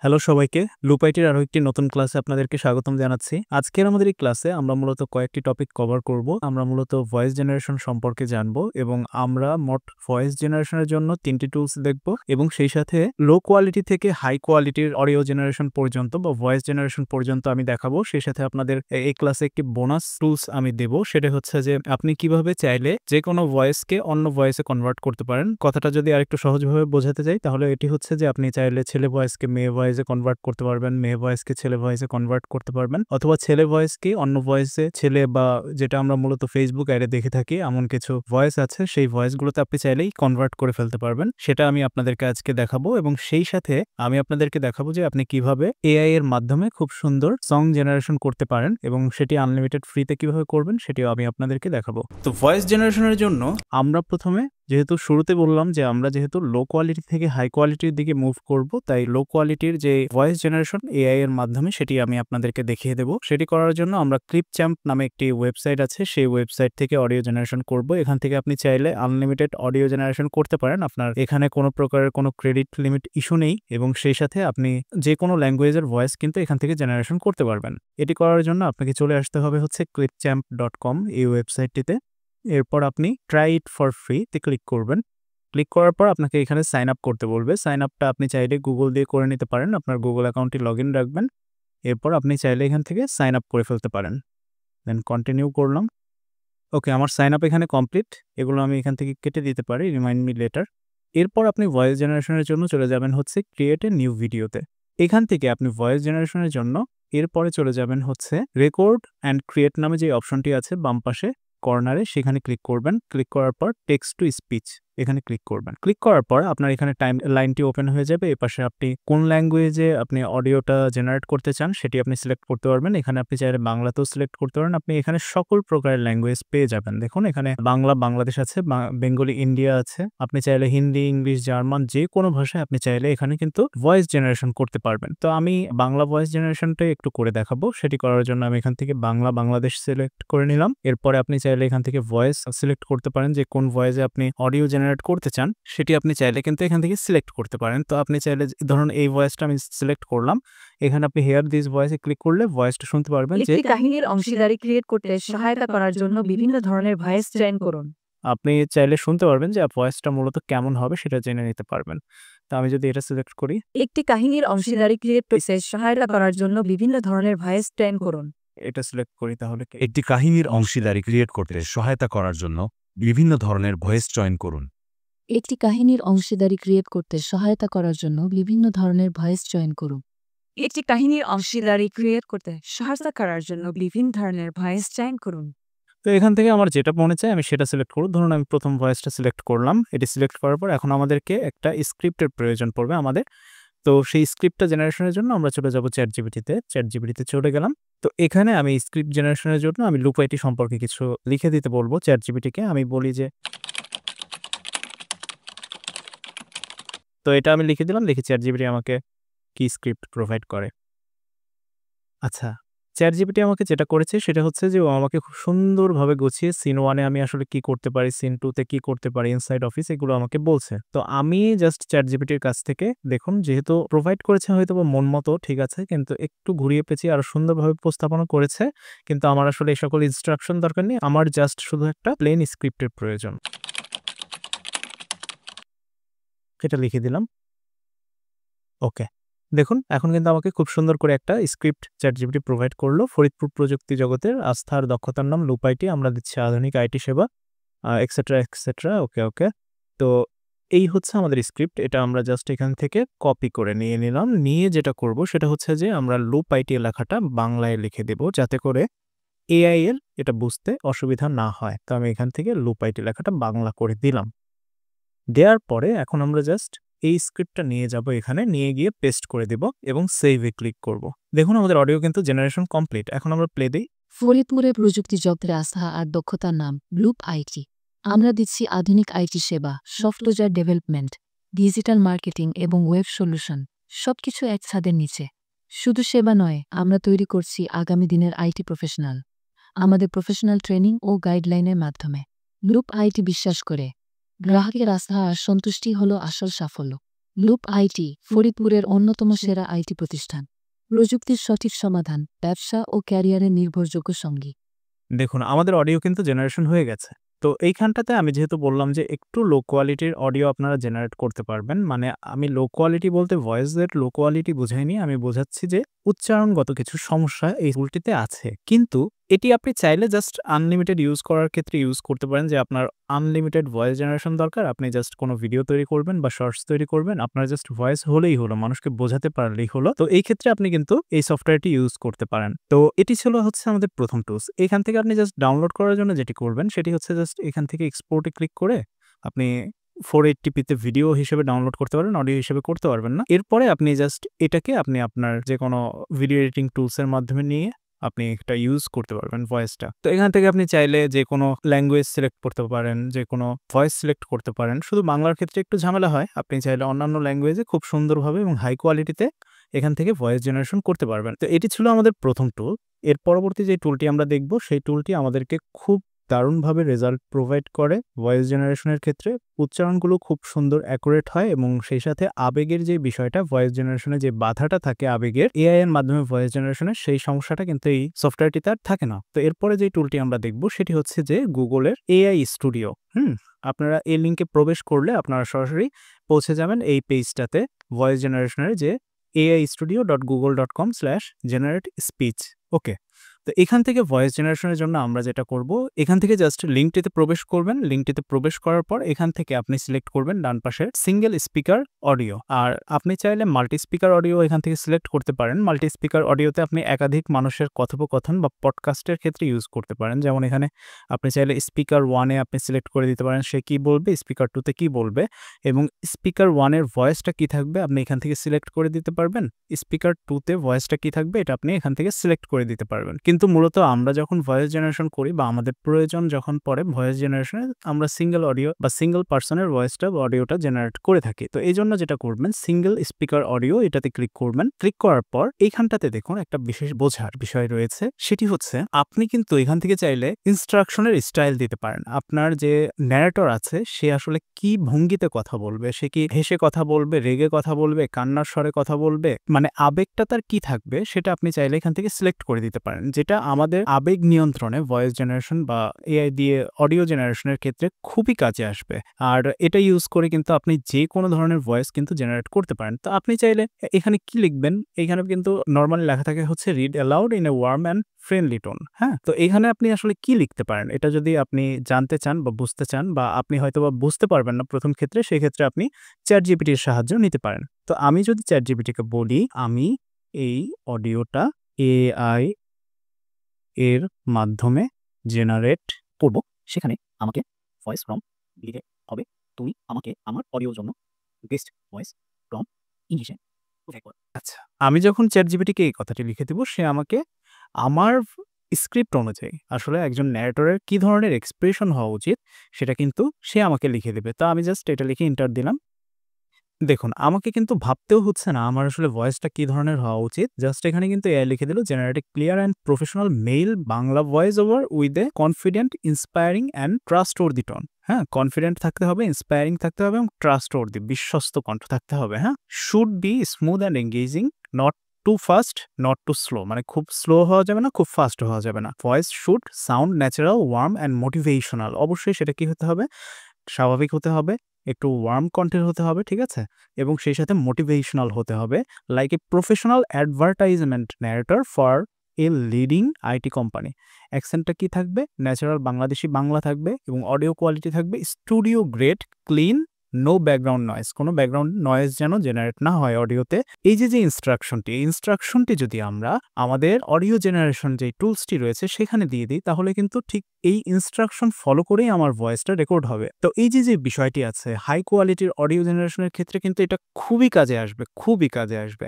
Hello সবাইকে, loop আইটির আরো একটি নতুন ক্লাসে আপনাদেরকে স্বাগতম জানাচ্ছি। আজকের আমাদের এই ক্লাসে আমরা মূলত কয়েকটি টপিক কভার করব। আমরা মূলত ভয়েস জেনারেশন সম্পর্কে জানবো এবং আমরা মোট ভয়েস জেনারেশনের জন্য ৩টি টুলস দেখব এবং সেই সাথে লো কোয়ালিটি থেকে হাই কোয়ালিটির অডিও জেনারেশন পর্যন্ত বা ভয়েস জেনারেশন পর্যন্ত আমি দেখাবো। সেই সাথে আপনাদের এই ক্লাসে একটি বোনাস টুলস আমি দেব, সেটা হচ্ছে যে আপনি কিভাবে চাইলে যে কোনো ভয়েসকে অন্য ভয়েসে কনভার্ট করতে পারেন। কথাটা যদি আরেকটু সহজভাবে বোঝাতে যাই তাহলে এটি হচ্ছে যে আপনি চাইলে ছেলে ভয়েসকে মেয়ে ভয়েসে কনভার্ট করতে পারবেন, মেয়ে ভয়েসকে ছেলে ভয়েসে কনভার্ট করতে পারবেন, অথবা ছেলে ভয়েসকে অন্য ভয়েসে ছেলে বা যেটা আমরা মূলত ফেসবুক অ্যাডে দেখে থাকি এমন কিছু ভয়েস আছে, সেই ভয়েসগুলোতে আপনি চাইলেই কনভার্ট করে ফেলতে পারবেন। সেটা আমি আপনাদেরকে আজকে দেখাবো এবং সেই সাথে আমি আপনাদেরকে দেখাবো যে আপনি কিভাবে এআই এর মাধ্যমে খুব সুন্দর সং জেনারেশন করতে পারেন এবং সেটি আনলিমিটেড ফ্রিতে কিভাবে করবেন সেটিও আমি আপনাদেরকে দেখাবো। তো ভয়েস জেনারেশনের জন্য আমরা প্রথমে যেহেতু শুরুতে বললাম যে আমরা যেহেতু লো কোয়ালিটি থেকে হাই কোয়ালিটির দিকে মুভ করব, তাই লো কোয়ালিটির যে ভয়েস জেনারেশন এআই এর মাধ্যমে সেটি আমি আপনাদেরকে দেখিয়ে দেব। সেটি করার জন্য আমরা ক্লিপচ্যাম্প নামে একটি ওয়েবসাইট আছে, সেই ওয়েবসাইট থেকে অডিও জেনারেশন করব। এখান থেকে আপনি চাইলে আনলিমিটেড অডিও জেনারেশন করতে পারেন। আপনার এখানে কোনো প্রকারের কোনো ক্রেডিট লিমিট ইস্যু নেই এবং সেই সাথে আপনি যে কোনো ল্যাঙ্গুয়েজের ভয়েস কিন্তু এখান থেকে জেনারেশন করতে পারবেন। এটি করার জন্য আপনাকে চলে আসতে হবে হচ্ছে clipchamp.com এই ওয়েবসাইটটিতে। এরপর আপনি ট্রাই ইট ফর ফ্রি তে ক্লিক করবেন। ক্লিক করার পর আপনাকে এখানে সাইন আপ করতে বলবে। সাইন আপটা আপনি চাইলে গুগল দিয়ে করে নিতে পারেন। আপনার গুগল অ্যাকাউন্টটি লগ ইন রাখবেন। এরপর আপনি চাইলে এখান থেকে সাইন আপ করে ফেলতে পারেন। দেন কন্টিনিউ করলাম। ওকে, আমার সাইন আপ এখানে কমপ্লিট। এগুলো আমি এখান থেকে কেটে দিতে পারি, রিমাইন্ড মি লেটার। এরপর আপনি ভয়েস জেনারেশনের জন্য চলে যাবেন হচ্ছে ক্রিয়েট এ নিউ ভিডিওতে। এখান থেকে আপনি ভয়েস জেনারেশনের জন্য এরপরে চলে যাবেন হচ্ছে রেকর্ড অ্যান্ড ক্রিয়েট নামে যে অপশনটি আছে বাম পাশে কর্নারে, সেখানে ক্লিক করবেন। ক্লিক করার পর টেক্সট টু স্পিচ এখানে ক্লিক করবেন। ক্লিক করার পর আপনার এখানে টাইম লাইনটি ওপেন হয়ে যাবে। এ পাশে আপনি কোন ল্যাঙ্গুয়েজে আপনি অডিওটা জেনারেট করতে চান সেটি আপনি সিলেক্ট করতে পারবেন। এখানে আপনি চাইলে বাংলাতেও সিলেক্ট করতে পারেন। আপনি এখানে সকল প্রকারের ল্যাঙ্গুয়েজ পেয়ে যাবেন। দেখুন এখানে বাংলা বাংলাদেশ আছে, বেঙ্গলি ইন্ডিয়া আছে। আপনি চাইলে হিন্দি, ইংলিশ, জার্মান যে কোনো ভাষায় আপনি চাইলে এখানে কিন্তু ভয়েস জেনারেশন করতে পারবেন। তো আমি বাংলা ভয়েস জেনারেশনটাই একটু করে দেখাবো। সেটি করার জন্য আমি এখান থেকে বাংলা বাংলাদেশ সিলেক্ট করে নিলাম। এরপরে আপনি চাইলে এখান থেকে ভয়েস সিলেক্ট করতে পারেন, যে কোন ভয়েসে আপনি অডিও জেনারেট করতে চান সেটি আপনি চাইলে কিন্তু এখান থেকে সিলেক্ট করতে পারেন। তো আপনি চাইলে ধরুন এই ভয়েসটা আমি সিলেক্ট করলাম, এখানে আপনি হেয়ার দিস ভয়েসে ক্লিক করলে ভয়েসটা শুনতে পারবেন যে একটি কাহিনীর অংশীদারি ক্রিয়েট করতে সহায়তা করার জন্য বিভিন্ন ধরনের ভয়েস ট্রেন করুন। আপনি চাইলে শুনতে পারবেন যে ভয়েসটা মূলত কেমন হবে সেটা জেনে নিতে পারবেন। তো আমি যদি এটা সিলেক্ট করি, একটি কাহিনীর অংশীদারি ক্রিয়েট করতে সহায়তা করার জন্য বিভিন্ন ধরনের ভয়েস ট্রেন করুন। এটা সিলেক্ট করি তাহলে একটি কাহিনীর অংশীদারি ক্রিয়েট করতে সহায়তা করার জন্য বিভিন্ন ধরনের ভয়েস চয়ন করুন। একটি কাহিনীর অংশীদারি ক্রিয়েট করতে সহায়তা করার জন্য বিভিন্ন ধরনের ভয়েস চয়ন করুন। একটি কাহিনীর অংশীদারি ক্রিয়েট করতে সহায়তা করার জন্য বিভিন্ন ধরনের ভয়েস ট্রেন করুন। তো এখান থেকে আমার যেটা মনে চায় আমি সেটা সিলেক্ট করব। ধরুন আমি প্রথম ভয়েসটা সিলেক্ট করলাম। এটি সিলেক্ট করার পর এখন আমাদেরকে একটা স্ক্রিপ্টের প্রয়োজন পড়বে আমাদের। তো সেই স্ক্রিপ্টটা জেনারেশনের জন্য আমরা চলে যাব চ্যাটজিপিটিতে। চ্যাটজিপিটিতে চলে গেলাম। তো এখানে আমি স্ক্রিপ্ট জেনারেশনের জন্য আমি লুপ আইটি সম্পর্কে কিছু লিখে দিতে বলবো চ্যাটজিপিটিকে। আমি বলি যে, তো এটা আমি লিখে দিলাম, লিখে চ্যাটজিপিটি আমাকে কি স্ক্রিপ্ট প্রোভাইড করে। আচ্ছা, চ্যাটজিপিটি আমাকে যেটা করেছে সেটা হচ্ছে যে ও আমাকে খুব সুন্দরভাবে গুছিয়ে সিন 1 এ আমি আসলে কি করতে পারি, সিন 2 তে কি করতে পারি, ইনসাইড অফিস এগুলো আমাকে বলছে। তো আমি জাস্ট চ্যাটজিপিটির কাছ থেকে দেখুন যেহেতু প্রোভাইড করেছে হয়তোবা মন মতো ঠিক আছে, কিন্তু একটু ঘুরিয়ে পেঁচিয়ে আরো সুন্দরভাবে উপস্থাপনা করেছে। কিন্তু আমার আসলে এই সকল ইনস্ট্রাকশন দরকার নেই। আমার জাস্ট শুধু একটা প্লেন স্ক্রিপ্টের প্রয়োজন। এটা লিখে দিলাম। ওকে, দেখুন এখন কিন্তু আমাকে খুব সুন্দর করে একটা স্ক্রিপ্ট চ্যাটজিপিটি প্রোভাইড করলো। ফরিদপুর প্রযুক্তি জগতের আস্থার দক্ষতার নাম লুপ আইটি, আমরা দিচ্ছি আধুনিক আইটি সেবা, এক্সেট্রা এক্সেট্রা। ওকে ওকে, তো এই হচ্ছে আমাদের স্ক্রিপ্ট। এটা আমরা জাস্ট এখান থেকে কপি করে নিয়ে নিলাম। নিয়ে যেটা করব সেটা হচ্ছে যে আমরা লুপ আইটি লেখাটা বাংলায় লিখে দেব যাতে করে এআই এর এটা বুঝতে অসুবিধা না হয়। তো আমি এখান থেকে লুপ আইটি লেখাটা বাংলা করে দিলাম। দেওয়ার পরে এখন আমরা জাস্ট এই স্ক্রিপ্টটা নিয়ে যাব, এখানে নিয়ে গিয়ে পেস্ট করে দেব এবং সেভে ক্লিক করব। দেখুন আমাদের অডিও কিন্তু জেনারেশন কমপ্লিট। এখন আমরা প্লে দিই। ফরিদপুরে প্রযুক্তি জগতের আস্থা আর দক্ষতার নাম লুপ আইটি। আমরা দিচ্ছি আধুনিক আইটি সেবা, সফটওয়্যার ডেভেলপমেন্ট, ডিজিটাল মার্কেটিং এবং ওয়েব সলিউশন, সবকিছু এক ছাদের নিচে। শুধু সেবা নয়, আমরা তৈরি করছি আগামী দিনের আইটি প্রফেশনাল। আমাদের প্রফেশনাল ট্রেনিং ও গাইডলাইনের মাধ্যমে লুপ আইটি বিশ্বাস করে গ্রাহকের আস্থা আর সন্তুষ্টি হলো আসল সাফল্য। লুপ আইটি ফরিদপুরের অন্যতম সেরা আইটি প্রতিষ্ঠান, প্রযুক্তির সঠিক সমাধান, ব্যবসা ও ক্যারিয়ারের নির্ভরযোগ্য সঙ্গী। দেখুন আমাদের অডিও কিন্তু জেনারেশন হয়ে গেছে। তো এইখানটাতে আমি যেহেতু বললাম যে একটু লো কোয়ালিটির অডিও আপনারা জেনারেট করতে পারবেন, মানে আমি লো কোয়ালিটি বলতে ভয়েসের লো কোয়ালিটি বোঝাইনি, আমি বোঝাচ্ছি যে উচ্চারণগত কিছু সমস্যা এই টুলটিতে আছে। কিন্তু এটি আপনি চাইলে জাস্ট আনলিমিটেড ইউজ করার ক্ষেত্রে ইউজ করতে পারেন, যে আপনার আনলিমিটেড ভয়েস জেনারেশন দরকার, আপনি জাস্ট কোনো ভিডিও তৈরি করবেন বা শর্টস তৈরি করবেন, আপনার জাস্ট ভয়েস হলেই হলো, মানুষকে বোঝাতে পারলেই হলো। তো এই ক্ষেত্রে আপনি কিন্তু এই সফটওয়্যারটি ইউজ করতে পারেন। তো এটি ছিল হচ্ছে আমাদের প্রথম টুলস। এখান থেকে আপনি জাস্ট ডাউনলোড করার জন্য যেটি করবেন সেটি হচ্ছে জাস্ট এখান থেকে এক্সপোর্টে ক্লিক করে আপনি 480p ভিডিও হিসেবে ডাউনলোড করতে পারবেন, অডিও হিসেবে করতে পারবেন না। এরপরে আপনি জাস্ট এটাকে আপনি আপনার যে কোনো ভিডিও এডিটিং টুলসের মাধ্যমে নিয়ে আপনি এটা ইউজ করতে পারবেন ভয়েসটা। তো এখান থেকে আপনি চাইলে যে কোনো ল্যাঙ্গুয়েজ সিলেক্ট করতে পারেন, যে কোনো ভয়েস সিলেক্ট করতে পারেন। শুধু বাংলার ক্ষেত্রে একটু ঝামেলা হয়, আপনি চাইলে অন্যান্য ল্যাঙ্গুয়েজে খুব সুন্দরভাবে এবং হাই কোয়ালিটিতে এখান থেকে ভয়েস জেনারেশন করতে পারবেন। তো এটি ছিল আমাদের প্রথম টুল। এর পরবর্তী যে টুলটি আমরা দেখব সেই টুলটি আমাদেরকে খুব দারুণভাবে রেজাল্ট প্রোভাইড করে ভয়েস জেনারেশনের ক্ষেত্রে। উচ্চারণগুলো খুব সুন্দর অ্যাকুরেট হয় এবং সেই সাথে আবেগের যে বিষয়টা, ভয়েস জেনারেশনে যে বাধাটা থাকে আবেগের, এআই এর মাধ্যমে ভয়েস জেনারেশনের সেই সমস্যাটা কিন্তু এই সফটওয়্যারটিতে আর থাকে না। তো এরপরে যে টুলটি আমরা দেখব সেটি হচ্ছে যে গুগলের এআই স্টুডিও। আপনারা এই লিঙ্কে প্রবেশ করলে আপনারা সরাসরি পৌঁছে যাবেন এই পেজটাতে, ভয়েস জেনারেশনের যে aistudio.google.com/generate speech। ওকে, তো এখান থেকে ভয়েস জেনারেশনের জন্য আমরা যেটা করব, এখান থেকে জাস্ট লিঙ্কটিতে প্রবেশ করবেন। লিঙ্কটিতে প্রবেশ করার পর এখান থেকে আপনি সিলেক্ট করবেন ডান পাশের সিঙ্গেল স্পিকার অডিও। আর আপনি চাইলে মাল্টি স্পিকার অডিও এখান থেকে সিলেক্ট করতে পারেন। মাল্টি স্পিকার অডিওতে আপনি একাধিক মানুষের কথোপকথন বা পডকাস্টের ক্ষেত্রে ইউজ করতে পারেন। যেমন এখানে আপনি চাইলে স্পিকার 1-এ আপনি সিলেক্ট করে দিতে পারেন সে কি বলবে, স্পিকার 2-তে কি বলবে, এবং স্পিকার 1-এর ভয়েসটা কি থাকবে আপনি এখান থেকে সিলেক্ট করে দিতে পারবেন। স্পিকার 2-তে ভয়েসটা কি থাকবে এটা আপনি এখান থেকে সিলেক্ট করে দিতে পারবেন। কিন্তু মূলত আমরা যখন ভয়েস জেনারেশন করি বা আমাদের প্রয়োজন যখন পড়ে ভয়েস জেনারেশনে, আমরা সিঙ্গেল অডিও বা সিঙ্গেল পার্সনের ভয়েসটা বা অডিওটা জেনারেট করে থাকি। তো এই জন্য যেটা করবেন, সিঙ্গেল স্পিকার অডিও এটাতে ক্লিক করবেন। ক্লিক করার পর এইখানটাতে দেখুন একটা বিশেষ বোঝার বিষয় রয়েছে, সেটি হচ্ছে আপনি কিন্তু এখান থেকে চাইলে ইনস্ট্রাকশনের স্টাইল দিতে পারেন। আপনার যে ন্যারেটর আছে সে আসলে কি ভঙ্গিতে কথা বলবে, সে কি হেসে কথা বলবে, রেগে কথা বলবে, কান্নার স্বরে কথা বলবে, মানে আবেগটা তার কি থাকবে সেটা আপনি চাইলে এখান থেকে সিলেক্ট করে দিতে পারেন, যেটা আমাদের আবেগ নিয়ন্ত্রণে ভয়েস জেনারেশন বা এআই দিয়ে অডিও জেনারেশনের ক্ষেত্রে খুবই কাজে আসবে। আর এটা ইউজ করে কিন্তু আপনি যে কোনো ধরনের ভয়েস কিন্তু জেনারেট করতে পারেন। তো আপনি চাইলে এখানে কি লিখবেন, এখানে কিন্তু নর্মালি লেখা থাকে হচ্ছে read aloud in a warm and friendly tone. হ্যাঁ, তো এখানে আপনি আসলে কি লিখতে পারেন এটা যদি আপনি জানতে চান বা বুঝতে চান, বা আপনি হয়তো বা বুঝতে পারবেন না প্রথম ক্ষেত্রে, সেক্ষেত্রে আপনি চ্যাটজিপিটির সাহায্য নিতে পারেন। তো আমি যদি চ্যাটজিপিটিকে বলি আমি এই অডিওটা এআই এর মাধ্যমে জেনারেট করব, সেখানে আমাকে ভয়েস ফ্রম দিতে হবে। তুমি আমাকে আমার অডিওর জন্য বেস্ট ভয়েস ফ্রম ইংলিশে প্রোভাইড করো। আচ্ছা, আমি যখন চ্যাটজিপিটিকে এই কথাটি লিখে দেব, সে আমাকে আমার স্ক্রিপ্ট অনুযায়ী আসলে একজন ন্যারেটরের কি ধরনের এক্সপ্রেশন হওয়া উচিত সেটা কিন্তু সে আমাকে লিখে দেবে। তো আমি জাস্ট এটা লিখে এন্টার দিলাম। দেখুন আমাকে কিন্তু ভাবতেও হচ্ছে না আমার আসলে ভয়েসটা কি ধরনের হওয়া উচিত। জাস্ট এখানে কিন্তু এআই লিখে দিল generate clear and professional male Bangla voice over with a confident, inspiring and trustworthy tone. হ্যাঁ, কনফিডেন্ট থাকতে হবে, ইন্সপায়ারিং থাকতে হবে এবং ট্রাস্টওয়ার্দি, বিশ্বস্ত কণ্ঠ থাকতে হবে। হ্যাঁ, should be smooth and engaging, not too fast, not too slow, মানে খুব স্লো হওয়া যাবে না, খুব ফাস্ট হওয়া যাবে না। Voice should sound natural, warm and motivational. অবশ্যই সেটা কি হতে হবে, স্বাভাবিক হতে হবে, একটু ওয়ার্ম কন্টেন্ট হতে হবে, ঠিক আছে, এবং সেই সাথে মোটিভেশনাল হতে হবে, like a professional advertisement narrator for a leading IT company. অ্যাকসেন্টটা কি থাকবে, ন্যাচারাল বাংলাদেশি বাংলা থাকবে এবং অডিও কোয়ালিটি থাকবে studio grade, clean, no background noise, কোনো ব্যাকগ্রাউন্ড নয়েজ যেন জেনারেট না হয় অডিওতে। এই যে ইনস্ট্রাকশনটি যদি আমরা আমাদের অডিও জেনারেশন যে টুলসটি রয়েছে সেখানে দিয়ে দিই, তাহলে কিন্তু ঠিক এই ইনস্ট্রাকশন ফলো করেই আমার ভয়েসটা রেকর্ড হবে। তো এই যে বিষয়টি আছে হাই কোয়ালিটির অডিও জেনারেশনের ক্ষেত্রে কিন্তু এটা খুবই কাজে আসবে, খুবই কাজে আসবে।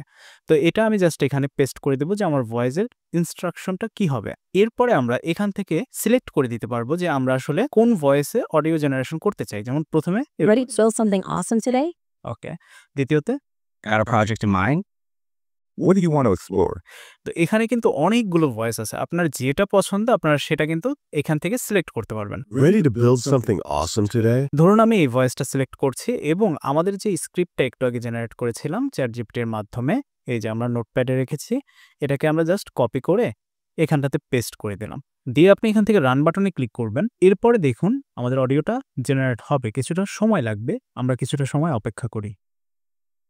তো এটা আমি জাস্ট এখানে পেস্ট করে দেবো যে আমার ভয়েসের ইনস্ট্রাকশনটা কি হবে। এরপরে আমরা এখান থেকে সিলেক্ট করে দিতে পারবো যে আমরা আসলে কোন ভয়েসে অডিও জেনারেশন করতে চাই। যেমন প্রথমে Ready to build something awesome today? ওকে, দ্বিতীয়তে Got a project in mind? What do you want to explore? তো এখানে কিন্তু অনেকগুলো ভয়েস আছে। আপনার যেটা পছন্দ আপনারা সেটা কিন্তু এখান থেকে সিলেক্ট করতে পারবেন। Ready to build something awesome today? ধরুন আমি এই ভয়েসটা সিলেক্ট করছি এবং আমাদের যে স্ক্রিপ্টটা একটু আগে জেনারেট করেছিলাম চ্যাটজিপিটির মাধ্যমে, এই যে আমরা নোটপ্যাডে রেখেছি, এটাকে আমরা জাস্ট কপি করে এখানটাতে পেস্ট করে দিলাম। দিয়ে আপনি এখান থেকে রান বাটনে ক্লিক করবেন। এরপরে দেখুন আমাদের অডিওটা জেনারেট হবে। কিছুটা সময় লাগবে, আমরা কিছুটা সময় অপেক্ষা করি।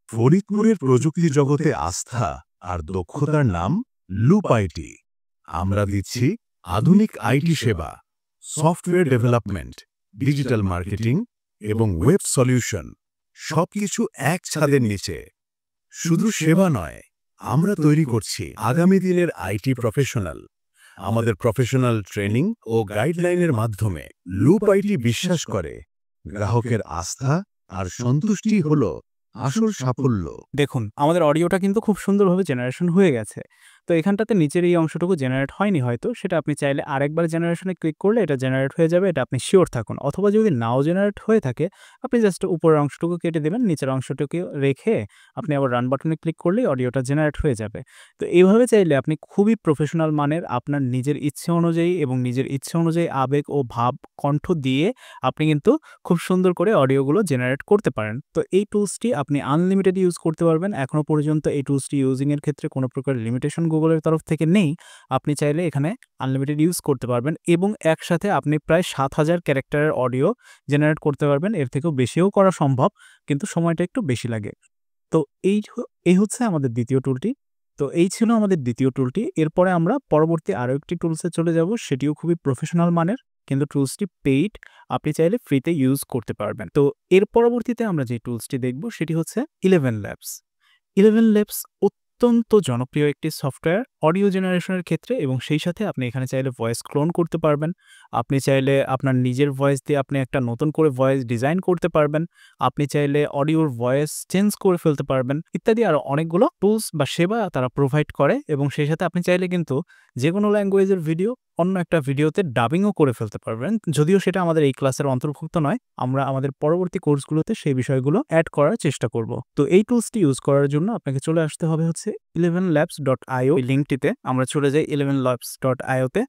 ফরিদপুরের প্রযুক্তি জগতে আস্থা আর দক্ষতার নাম লুপ আইটি। আমরা দিচ্ছি আধুনিক আইটি সেবা, সফটওয়্যার ডেভেলপমেন্ট, ডিজিটাল মার্কেটিং এবং ওয়েব সলিউশন, সবকিছু এক ছাদের নিচে। শুধু সেবা নয়, আমরা তৈরি করছি আগামী দিনের আইটি প্রফেশনাল। আমাদের প্রফেশনাল ট্রেনিং ও গাইডলাইনের মাধ্যমে লুপ আইটি বিশ্বাস করে গ্রাহকের আস্থা আর সন্তুষ্টি হল আসল সাফল্য। দেখুন আমাদের অডিওটা কিন্তু খুব সুন্দরভাবে জেনারেশন হয়ে গেছে। তো এখানটাতে নিচের এই অংশটুকু জেনারেট হয়নি হয়তো, সেটা আপনি চাইলে আরেকবার জেনারেশনে ক্লিক করলে এটা জেনারেট হয়ে যাবে, এটা আপনি শিওর থাকুন। অথবা যদি নাও জেনারেট হয়ে থাকে আপনি জাস্ট উপরের অংশটুকু কেটে দেবেন, নিচের অংশটুকু রেখে আপনি আবার রান বাটনে ক্লিক করলেই অডিওটা জেনারেট হয়ে যাবে। তো এইভাবে চাইলে আপনি খুবই প্রফেশনাল মানের আপনার নিজের ইচ্ছে অনুযায়ী এবং নিজের ইচ্ছে অনুযায়ী আবেগ ও ভাব কণ্ঠ দিয়ে আপনি কিন্তু খুব সুন্দর করে অডিওগুলো জেনারেট করতে পারেন। তো এই টুলসটি আপনি আনলিমিটেড ইউজ করতে পারবেন। এখনও পর্যন্ত এই টুলসটি ইউজিংয়ের ক্ষেত্রে কোনো প্রকার লিমিটেশন গুগলের তরফ থেকে নেই। আপনি চাইলে এখানে আনলিমিটেড ইউজ করতে পারবেন এবং একসাথে আপনি প্রায় ৭,০০০ ক্যারেক্টারের অডিও জেনারেট করতে পারবেন। এর থেকেও বেশিও করা সম্ভব, কিন্তু সময়টা একটু বেশি লাগে। তো এই হচ্ছে আমাদের দ্বিতীয় টুলটি। তো এই ছিল আমাদের দ্বিতীয় টুলটি। এরপরে আমরা পরবর্তী আরও একটি টুলসে চলে যাব, সেটিও খুবই প্রফেশনাল মানের, কিন্তু টুলসটি পেইড, আপনি চাইলে ফ্রিতে ইউজ করতে পারবেন। তো এর পরবর্তীতে আমরা যে টুলসটি দেখব সেটি হচ্ছে 11 ল্যাবস। 11 ল্যাবস অত্যন্ত জনপ্রিয় একটি সফটওয়্যার অডিও জেনারেশনের ক্ষেত্রে, এবং সেই সাথে আপনি এখানে চাইলে ভয়েস ক্লোন করতে পারবেন। আপনি চাইলে আপনার নিজের ভয়েস দিয়ে আপনি একটা নতুন করে ভয়েস ডিজাইন করতে পারবেন। আপনি চাইলে অডিওর ভয়েস চেঞ্জ করে ফেলতে পারবেন, ইত্যাদি আরও অনেকগুলো টুলস বা সেবা তারা প্রোভাইড করে। এবং সেই সাথে আপনি চাইলে কিন্তু যে কোনো ল্যাঙ্গুয়েজের ভিডিও অন্য একটা ভিডিওতে ডাবিংও করে ফেলতে পারবেন। যদিও সেটা আমাদের এই ক্লাসের অন্তর্ভুক্ত নয়, আমরা আমাদের পরবর্তী কোর্সগুলোতে সেই বিষয়গুলো অ্যাড করার চেষ্টা করব। তো এই টুলসটি ইউজ করার জন্য আপনাকে চলে আসতে হবে হচ্ছে 11labs.io লিঙ্কটিতে। আমরা চলে যাই 11labs.io তে।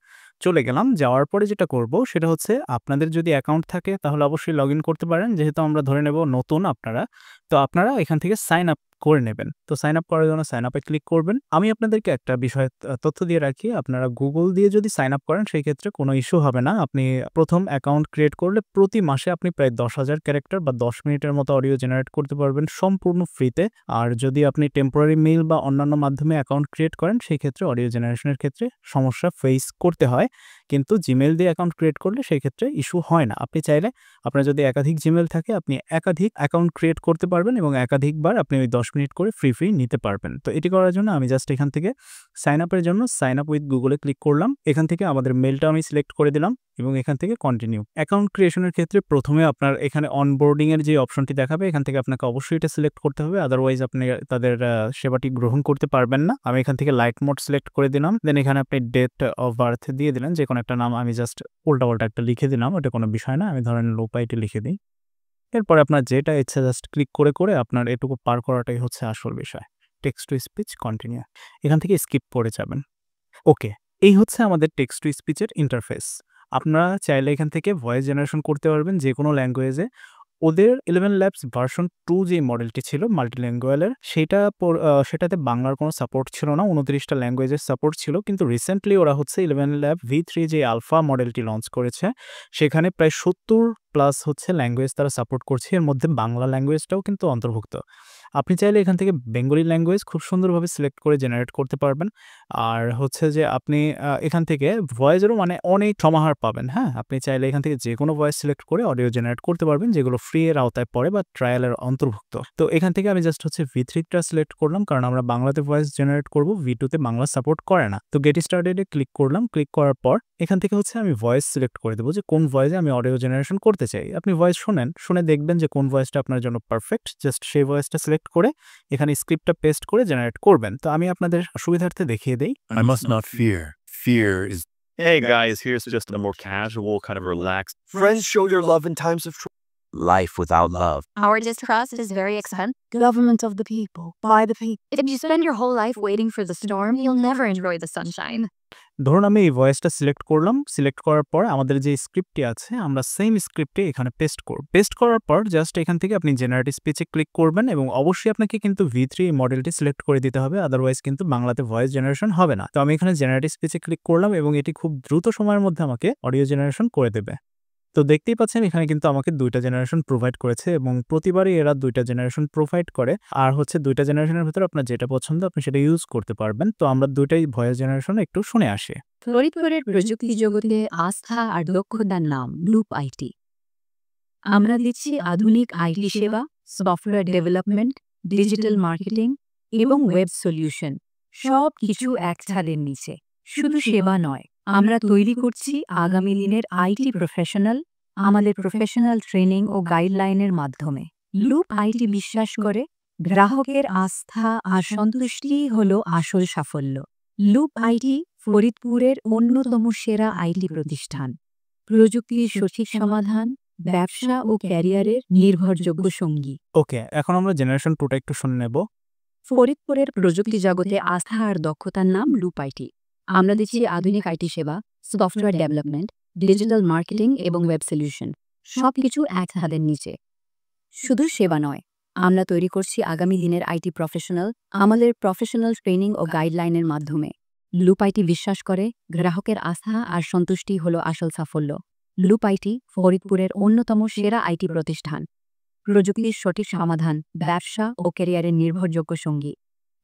চলে গেলাম, যাওয়ার পরে যেটা করব সেটা হচ্ছে আপনাদের যদি অ্যাকাউন্ট থাকে তাহলে অবশ্যই লগ ইন করতে পারেন। যেহেতু আমরা ধরে নেব নতুন আপনারা, তো আপনারা এখান থেকে সাইন আপ করে নেবেন। তো সাইন আপ করার জন্য সাইন আপে ক্লিক করবেন। আমি আপনাদেরকে একটা বিষয় তথ্য দিয়ে রাখি, আপনারা গুগল দিয়ে যদি সাইন আপ করেন সেই ক্ষেত্রে কোনো ইস্যু হবে না। আপনি প্রথম অ্যাকাউন্ট ক্রিয়েট করলে প্রতি মাসে আপনি প্রায় 10,000 ক্যারেক্টার বা 10 মিনিটের মতো অডিও জেনারেট করতে পারবেন সম্পূর্ণ ফ্রিতে। আর যদি আপনি টেম্পোরারি মেইল বা অন্যান্য মাধ্যমে অ্যাকাউন্ট ক্রিয়েট করেন সেই ক্ষেত্রে অডিও জেনারেশনের ক্ষেত্রে সমস্যা ফেস করতে হয়, কিন্তু জিমেল দিয়ে অ্যাকাউন্ট ক্রিয়েট করলে সেই ক্ষেত্রে ইস্যু হয় না। আপনি চাইলে আপনার যদি একাধিক জিমেল থাকে আপনি একাধিক অ্যাকাউন্ট ক্রিয়েট করতে পারবেন এবং একাধিকবার আপনি ওই 10 মিনিট করে ফ্রি নিতে পারবেন। তো এটি করার জন্য আমি জাস্ট এখান থেকে সাইন আপের জন্য সাইন আপ উইথ গুগলে ক্লিক করলাম। এখান থেকে আমাদের মেলটা আমি সিলেক্ট করে দিলাম এবং এখান থেকে কন্টিনিউ। অ্যাকাউন্ট ক্রিয়েশনের ক্ষেত্রে প্রথমে আপনার এখানে অনবোর্ডিং এর যে অপশনটি দেখাবে এখান থেকে আপনাকে অবশ্যই এটা সিলেক্ট করতে হবে, আদারওয়াইজ আপনি তাদের সেবাটি গ্রহণ করতে পারবেন না। আমি এখান থেকে লাইট মোড সিলেক্ট করে দিলাম, দেন এখানে আপনি ডেট অফ বার্থ দিয়ে দিলেন, যে কোনো একটা নাম। আমি জাস্ট উল্টা একটা লিখে দিলাম, ওটা কোনো বিষয় না, আমি ধরেন লোপাইটি লিখে দিই। এরপরে আপনার যেটা ইচ্ছা জাস্ট ক্লিক করে আপনার এটুকু পার করাটাই হচ্ছে আসল বিষয়। টেক্সট টু স্পিচ কন্টিনিউ, এখান থেকে স্কিপ করে যাবেন। ওকে, এই হচ্ছে আমাদের টেক্সট টু স্পিচের ইন্টারফেস। আপনারা চাইলে এখান থেকে ভয়েস জেনারেশন করতে পারবেন যে কোনো ল্যাঙ্গুয়েজে। ওদের 11 ল্যাবস ভার্সন 2 যে মডেলটি ছিল মাল্টিল্যাঙ্গুয়ালের, সেটাতে বাংলার কোনো সাপোর্ট ছিল না, 29টা ল্যাঙ্গুয়েজের সাপোর্ট ছিল। কিন্তু রিসেন্টলি ওরা হচ্ছে 11 ল্যাব V3 যে আলফা মডেলটি লঞ্চ করেছে, সেখানে প্রায় 70+ হচ্ছে ল্যাঙ্গুয়েজ তারা সাপোর্ট করছে, এর মধ্যে বাংলা ল্যাঙ্গুয়েজটাও কিন্তু অন্তর্ভুক্ত। আপনি চাইলে এখান থেকে বেঙ্গলি ল্যাঙ্গুয়েজ খুব সুন্দরভাবে সিলেক্ট করে জেনারেট করতে পারবেন। আর হচ্ছে যে আপনি এখান থেকে ভয়েসেরও মানে অনেক সমাহার পাবেন। হ্যাঁ, আপনি চাইলে এখান থেকে যে কোনো ভয়েস সিলেক্ট করে অডিও জেনারেট করতে পারবেন, যেগুলো ফ্রি এর আওতায় পড়ে বা ট্রায়ালের অন্তর্ভুক্ত। তো এখান থেকে আমি জাস্ট হচ্ছে V3টা সিলেক্ট করলাম, কারণ আমরা বাংলাতে ভয়েস জেনারেট করব, V2তে বাংলা সাপোর্ট করে না। তো গেট স্টার্টেডে ক্লিক করলাম, ক্লিক করার পর এখান থেকে হচ্ছে আমি ভয়েস সিলেক্ট করে দেবো যে কোন ভয়েসে আমি অডিও জেনারেশন করতে চাই। আপনি ভয়েস শুনে দেখবেন যে কোন ভয়েসটা আপনার জন্য পারফেক্ট, জাস্ট সেই ভয়েসটা সিলেক্ট করে এখানে স্ক্রিপ্টটা পেস্ট করে জেনারেট করবেন। তো আমি আপনাদের সুবিধার্থে দেখিয়ে দেই। I must not fear. Fear is, hey guys, here's just a more casual, kind of relaxed. Friends show your love in times of trouble. life without love. Our distrust is very expensive. Government of the people, by the people. If you spend your whole life waiting for the storm, you'll never enjoy the sunshine. ধরুন আমি এই ভয়েসটা select করলাম। Select করার পর আমাদের যে স্ক্রিপ্টটি আছে আমরা সেম স্ক্রিপ্টে এখানে পেস্ট করব। পেস্ট করার পর জাস্ট এখান থেকে আপনি জেনারেটিভ স্পিচে ক্লিক করবেন এবং অবশ্যই আপনাকে কিন্তু V3 মডেলটি সিলেক্ট করে দিতে হবে, আদারওয়াইজ কিন্তু বাংলাতে ভয়েস জেনারেশন হবে না। তো আমি এখানে জেনারেটিভ স্পিচে ক্লিক করলাম এবং এটি খুব দ্রুত সময়ের মধ্যে আমাকে অডিও জেনারেশন করে দেবে। তো দেখতেই পাচ্ছেন এখানে কিন্তু আমাকে 2টা জেনারেশন প্রোভাইড করেছে এবং প্রতিবারই এরা 2টা জেনারেশন প্রোভাইড করে। আর হচ্ছে 2টা জেনারেশনের ভিতরে আপনার যেটা পছন্দ আপনি সেটা ইউজ করতে পারবেন। তো আমরা 2টাই ভয়েস জেনারেশন একটু শুনে আসি। ফরিদপুরের প্রযুক্তি জগতে আস্থা আর দক্ষতার নাম লুপ আইটি। আমরা দিচ্ছি আধুনিক আইটি সেবা, সফটওয়্যার ডেভেলপমেন্ট, ডিজিটাল মার্কেটিং এবং ওয়েব সলিউশন, সব কিছু এক ছাদের নিচে। শুধু সেবা নয়, আমরা তৈরি করছি আগামী দিনের আইটি প্রফেশনাল, আমাদের প্রফেশনাল ট্রেনিং ও গাইডলাইনের মাধ্যমে। লুপ আইটি বিশ্বাস করে গ্রাহকের আস্থা আর সন্তুষ্টিই হল আসল সাফল্য। লুপ আইটি ফরিদপুরের অন্যতম সেরা আইটি প্রতিষ্ঠান, প্রযুক্তির সঠিক সমাধান, ব্যবসা ও ক্যারিয়ারের নির্ভরযোগ্য সঙ্গী। ওকে, এখন আমরা জেনারেশন 2টা একটু শুনে নেব। ফরিদপুরের প্রযুক্তি জগতে আস্থা আর দক্ষতার নাম লুপ আইটি। আমরা দিচ্ছি আধুনিক আইটি সেবা, সফটওয়্যার ডেভেলপমেন্ট, ডিজিটাল মার্কেটিং এবং ওয়েব সলিউশন, সবকিছু এক হাতের নিচে। শুধু সেবা নয়, আমরা তৈরি করছি আগামী দিনের আইটি প্রফেশনাল, আমাদের প্রফেশনাল ট্রেনিং ও গাইডলাইনের মাধ্যমে। লুপ আইটি বিশ্বাস করে গ্রাহকের আস্থা আর সন্তুষ্টি হল আসল সাফল্য। লুপ আইটি ফরিদপুরের অন্যতম সেরা আইটি প্রতিষ্ঠান, প্রযুক্তির সঠিক সমাধান, ব্যবসা ও ক্যারিয়ারের নির্ভরযোগ্য সঙ্গী।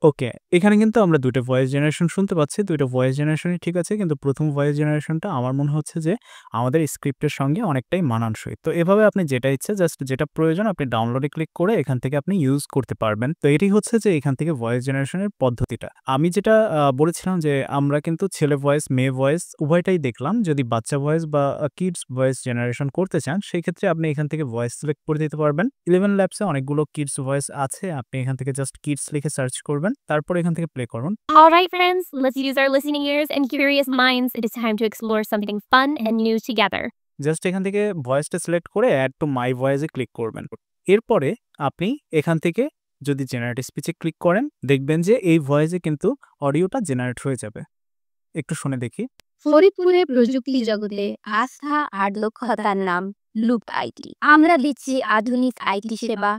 ওকে, এখানে কিন্তু আমরা 2টা ভয়েস জেনারেশন শুনতে পাচ্ছি। 2টা ভয়েস জেনারেশনই ঠিক আছে, কিন্তু প্রথম ভয়েস জেনারেশনটা আমার মনে হচ্ছে যে আমাদের স্ক্রিপ্টের সঙ্গে অনেকটাই মানানসই। তো এভাবে আপনি যেটা ইচ্ছে, জাস্ট যেটা প্রয়োজন আপনি ডাউনলোডে ক্লিক করে এখান থেকে আপনি ইউজ করতে পারবেন। তো এটি হচ্ছে যে এখান থেকে ভয়েস জেনারেশনের পদ্ধতিটা। আমি যেটা বলেছিলাম যে আমরা কিন্তু ছেলে ভয়েস, মেয়ে ভয়েস উভয়টাই দেখলাম। যদি বাচ্চা ভয়েস বা কিডস ভয়েস জেনারেশন করতে চান সেই ক্ষেত্রে আপনি এখান থেকে ভয়েস সিলেক্ট করে দিতে পারবেন। 11 ল্যাবসে অনেকগুলো কিডস ভয়েস আছে, আপনি এখান থেকে জাস্ট কিডস লিখে সার্চ করবেন, তারপর এখান থেকে প্লে করুন। All right, friends, let's use our listening ears and curious minds. It is time to explore something fun and new together. Just এখান থেকে ভয়েসটা সিলেক্ট করে অ্যাড টু মাই ভয়েসে ক্লিক করবেন। এরপরে আপনি এখান থেকে যদি জেনারেট স্পিচে ক্লিক করেন দেখবেন যে এই ভয়েসে কিন্তু অডিওটা জেনারেট হয়ে যাবে। একটু শুনে দেখি। ফরিদপুরের প্রযুক্তি জগতে আস্থা আর দক্ষতার নাম লুপ আইটি। আমরা দিচ্ছি আধুনিক আইটি সেবা,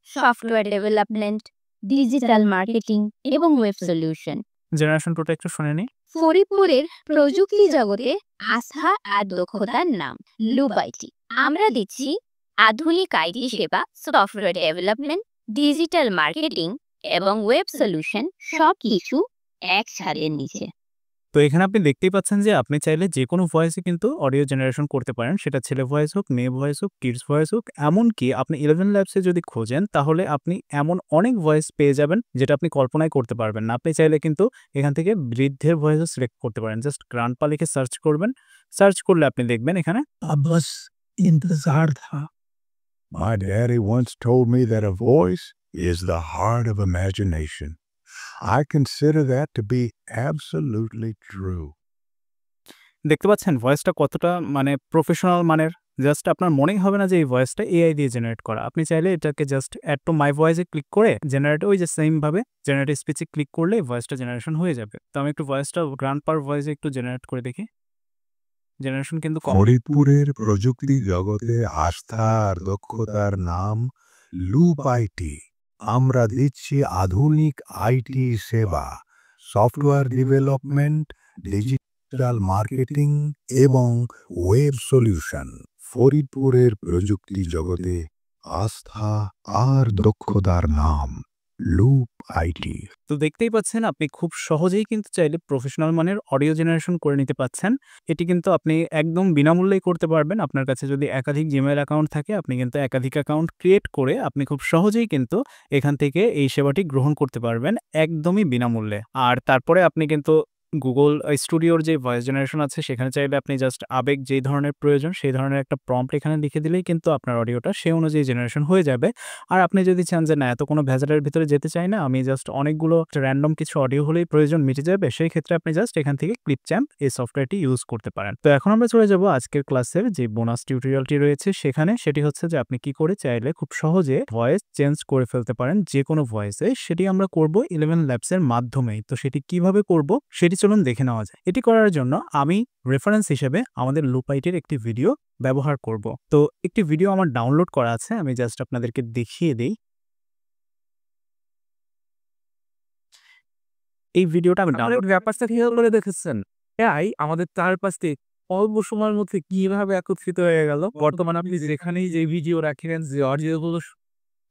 সফটওয়্যার ডেভেলপমেন্ট, ডিজিটাল মার্কেটিং এবং ওয়েব সলিউশন। জেনারেশন 2টা একটু শুনে নিই। ফরিদপুরের প্রযুক্তি জগতে আস্থা আর দক্ষতার নাম লুপ আইটি। আমরা দিচ্ছি আধুনিক আইটি সেবা, সফটওয়্যার ডেভেলপমেন্ট, ডিজিটাল মার্কেটিং এবং ওয়েব সলিউশন, সব কিছু এক ছাদের নিচে। তো এখানে আপনি দেখতেই পাচ্ছেন যে আপনি চাইলে যে কোনো ভয়েসে কিন্তু অডিও জেনারেশন করতে পারেন, সেটা ছেলে ভয়েস হোক, মেয়ে ভয়েস হোক, কিডস ভয়েস হোক। এমনকি আপনি 11 ল্যাবসে যদি খোঁজেন তাহলে আপনি এমন অনেক ভয়েস পেয়ে যাবেন যেটা আপনি কল্পনাই করতে পারবেন না। আপনি চাইলে কিন্তু এখান থেকে বৃদ্ধের ভয়েসও সিলেক্ট করতে পারেন। জাস্ট গ্র্যান্ডপা লিখে সার্চ করবেন, সার্চ করলে আপনি দেখবেন এখানে बस इंतजार था। My daddy once told me that a voice is the heart of imagination. I consider that to be absolutely true. দেখতে পাচ্ছেন ভয়েসটা কতটা মানে প্রফেশনাল মানের। জাস্ট আপনার মনেই হবে না যে এই ভয়েসটা এআই দিয়ে জেনারেট করা। আপনি চাইলে এটাকে জাস্ট অ্যাড টু মাই ভয়েসে ক্লিক করে জেনারেট, ওই যে সেম ভাবে জেনারেট স্পিচে ক্লিক করলে ভয়েসটা জেনারেশন হয়ে যাবে। তো আমি একটু ভয়েসটা গ্র্যান্ডপার ভয়েসে একটু জেনারেট করে দেখি। জেনারেশন কিন্তু কম। ফরিদপুরের প্রযুক্তি জগতে আস্থা আর দক্ষতার নাম লুপ আইটি। আমরা দিচ্ছি আধুনিক আইটি সেবা, সফটওয়্যার ডেভেলপমেন্ট, ডিজিটাল মার্কেটিং এবং ওয়েব সলিউশন। ফরিদপুরের প্রযুক্তি জগতে আস্থা আর দক্ষতার নাম লুপ আইটি। তো দেখতেই পাচ্ছেন আপনি খুব সহজেই কিন্তু চাইলে প্রফেশনাল মানের অডিও জেনারেশন করে নিতে পাচ্ছেন। এটি কিন্তু আপনি একদম বিনামূল্যেই করতে পারবেন। আপনার কাছে যদি একাধিক জিমেইল অ্যাকাউন্ট থাকে আপনি কিন্তু একাধিক অ্যাকাউন্ট ক্রিয়েট করে আপনি খুব সহজেই কিন্তু এখান থেকে এই সেবাটি গ্রহণ করতে পারবেন একদমই বিনামূল্যে। আর তারপরে আপনি কিন্তু গুগল স্টুডিওর যে ভয়েস জেনারেশন আছে সেখানে চাইলে আপনি জাস্ট আবেগ যেই ধরনের প্রয়োজন সেই ধরনের একটা প্রম্পট এখানে লিখে দিলেই কিন্তু আপনার অডিওটা সেই অনুযায়ী জেনারেশন হয়ে যাবে। আর আপনি যদি চান যে না এত কোনো ভেজালের ভিতরে যেতে চাই না, আমি জাস্ট অনেকগুলো র্যান্ডম কিছু অডিও হলেই প্রয়োজন মিটে যাবে, সেই ক্ষেত্রে আপনি জাস্ট এখান থেকে ক্লিপচ্যাম্প এই সফটওয়্যারটি ইউজ করতে পারেন। তো এখন আমরা চলে যাব আজকের ক্লাসের যে বোনাস টিউটোরিয়ালটি রয়েছে সেখানে। সেটি হচ্ছে যে আপনি কি করে চাইলে খুব সহজে ভয়েস চেঞ্জ করে ফেলতে পারেন যে কোনো ভয়েসে। সেটি আমরা করব 11 ল্যাবসের মাধ্যমেই। তো সেটি কিভাবে করব সেটি চলুন দেখে নেওয়া যায়। এটি করার জন্য আমি রেফারেন্স হিসেবে আমাদের লুপাইটির একটি ভিডিও ব্যবহার করব। তো একটি ভিডিও আমার ডাউনলোড করা আছে, আমি জাস্ট আপনাদেরকে দেখিয়ে দেই। এই ভিডিওটা আমি ডাউনলোড ব্যাপারটা খেয়াল করে দেখেছেন, এআই আমাদের চারপাশে অল্প সময়ের মধ্যে কিভাবে একত্রিত হয়ে গেল। বর্তমানে আপনি যেখানেই যে ভিডিও রাখেন, যে অডিওগুলো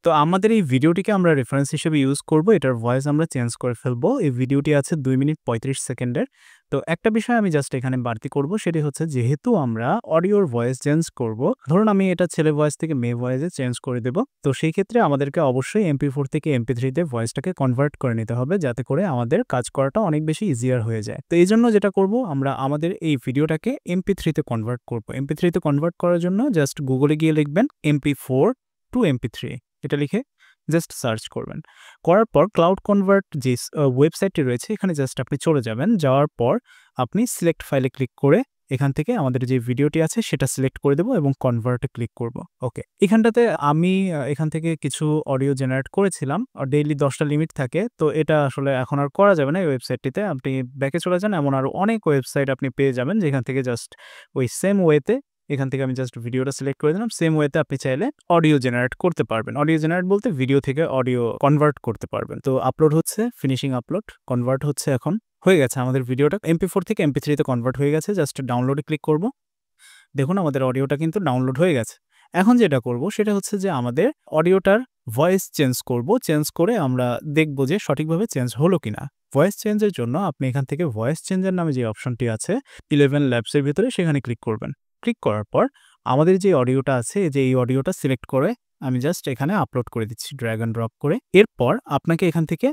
তো আমাদের এই ভিডিওটিকে আমরা রেফারেন্স হিসেবে ইউজ করব, এটার ভয়েস আমরা চেঞ্জ করে ফেলবো। এই ভিডিওটি আছে 2 মিনিট 35 সেকেন্ডের। তো একটা বিষয় আমি জাস্ট এখানে বাড়তি করব, সেটি হচ্ছে যেহেতু আমরা অডিওর ভয়েস চেঞ্জ করব, ধরুন আমি এটা ছেলে ভয়েস থেকে মেয়ে ভয়েসে চেঞ্জ করে দেব। তো সেই ক্ষেত্রে আমাদেরকে অবশ্যই MP4 থেকে MP3 তে ভয়েসটাকে কনভার্ট করে নিতে হবে, যাতে করে আমাদের কাজ করাটা অনেক বেশি ইজিয়ার হয়ে যায়। তো এই জন্য যেটা করব, আমরা আমাদের এই ভিডিওটাকে MP3 তে কনভার্ট করব। MP3 তে কনভার্ট করার জন্য জাস্ট গুগলে গিয়ে লিখবেন MP4 to MP3, এটা লিখে জাস্ট সার্চ করবেন। করার পর ক্লাউড কনভার্ট যে ওয়েবসাইটটি রয়েছে এখানে জাস্ট আপনি চলে যাবেন। যাওয়ার পর আপনি সিলেক্ট ফাইলে ক্লিক করে এখান থেকে আমাদের যে ভিডিওটি আছে সেটা সিলেক্ট করে দেবো এবং কনভার্টে ক্লিক করব। ওকে, এখানটাতে আমি এখান থেকে কিছু অডিও জেনারেট করেছিলাম। ডেইলি 10টা লিমিট থাকে, তো এটা আসলে এখন আর করা যাবে না এই ওয়েবসাইটটিতে। আপনি ব্যাকে চলে যান, এমন আরও অনেক ওয়েবসাইট আপনি পেয়ে যাবেন যেখান থেকে জাস্ট ওই সেম ওয়েতে এখান থেকে আমি জাস্ট ভিডিওটা সিলেক্ট করে দিলাম। সেম ওয়েতে আপনি চাইলে অডিও জেনারেট করতে পারবেন। অডিও জেনারেট বলতে ভিডিও থেকে অডিও কনভার্ট করতে পারবেন। তো আপলোড হচ্ছে, ফিনিশিং আপলোড, কনভার্ট হচ্ছে, এখন হয়ে গেছে আমাদের ভিডিওটা MP4 থেকে MP3 তে কনভার্ট হয়ে গেছে। জাস্ট ডাউনলোডে ক্লিক করব। দেখুন আমাদের অডিওটা কিন্তু ডাউনলোড হয়ে গেছে। এখন যেটা করব সেটা হচ্ছে যে আমাদের অডিওটার ভয়েস চেঞ্জ করব। চেঞ্জ করে আমরা দেখব যে সঠিকভাবে চেঞ্জ হলো কিনা। ভয়েস চেঞ্জের জন্য আপনি এখান থেকে ভয়েস চেঞ্জের নামে যে অপশনটি আছে 11 ল্যাবসের ভিতরে সেখানে ক্লিক করবেন। ক্লিক করার পর আমাদের যে অডিওটা আছে, যে এই অডিওটা সিলেক্ট করে আমি জাস্ট এখানে আপলোড করে দিচ্ছি ড্র্যাগ অ্যান্ড ড্রপ করে। এরপর আপনাকে এখান থেকে